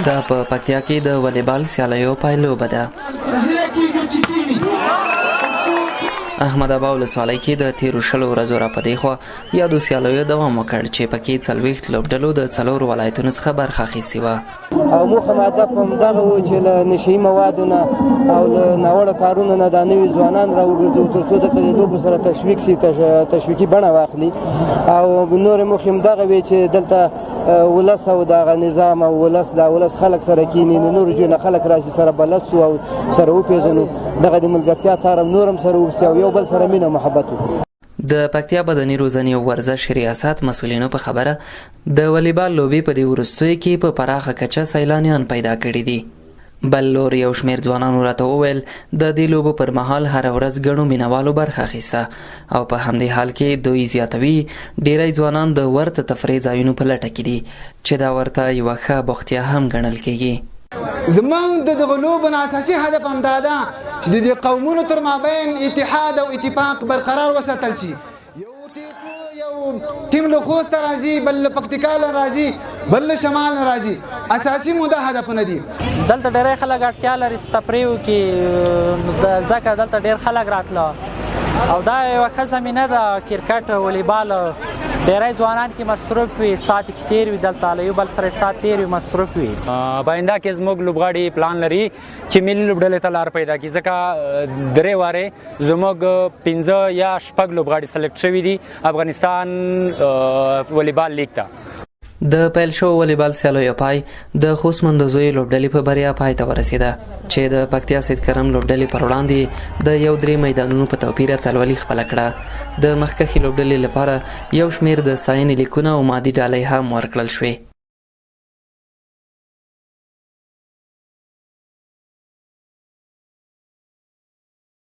دا په پکتیا کې د والیبال سیالیو پایلوبه ده. احمد ابا ولسوالۍ کې د تیرو 20 ورځو راپدې خوا یادو سیالیو دوام وکړ چې پکې 40 لوبډلو د 4 ولایتونو څخه برخه اخیستې وه. او موخه هدف همدغه و چې له نشهیي موادو نه او له ناوړه کارونو نه دا نوي ځوانان راوګرځو تر څو دلته د لوبو سره تشویق شي، تشویقي بڼه واخلي. او نورې موخې همدغه وې چې دلته ولس او دغه نظام او ولس خلک سره کینی، نور جوړ خلک راشي سره بلد سو او سره وپېژنو، دغه د ملګرتیا تار نورم سره وسي او یو بل سره مینه محبت وکړو. د پکتیا بدني روزنې او ورزش ریاست مسؤلینو په خبره د والیبال لوبې په دې وروستیو کې په پراخه کچه سیلانیان پیدا کړي دي. بل لور یو شمېر ځوانانو راته وویل د دې لوبو پر مهال هره ورځ ګڼو مینوالو برخه اخیسته او په همدې حال کې دوی زیاتوي ډیری ځوانان د ورته تفریح ځایونو په لټه کې دي چې دا ورته یوه ښه بوختیا هم ګڼل کېږي. زموږ د دغو لوبو اساسي هدف همدا ده چې د دې قومونو تر مابین اتحاد او اتفاق برقرار وساتل شي. یو ټیم له خوست راځي، بل له پکتیا راځي، بل له شمال راځي. اساسي موده هدفونه دي. دلته ډېر خلک اړتیا لري تفریح وکړي، ځکه دلته ډېر خلک راتله او دا یوه ښه زمینه ده. کرکټ، والیبال ډېری ځوانان کې مصروف وي، ساعت کې تیر وي، دلته له یو بل سره ساعت تیر وي، مصروف وي. باینده کې زموږ لوبغاړي پلان لري چې ملي لوبډلې ته لار پیدا کړي، ځکه درې وارې زموږ 15 یا 6 لوبغاړي سلیکټ شوي دي افغانستان والیبال لیګ ته. د پیل شو والیبال سیالیو پای د خوست مندوزیو لوبډلې په بریا پای ته ورسېده چې د پکتیا سید کرم لوبډلې پر وړاندې د 3 میدانونو په توپیر اتلولی خپله کړه. د مخکښې لوبډلې لپاره یو شمېر د ستاینې لیکونه او مادي ډالۍ هم ورکړل شوې.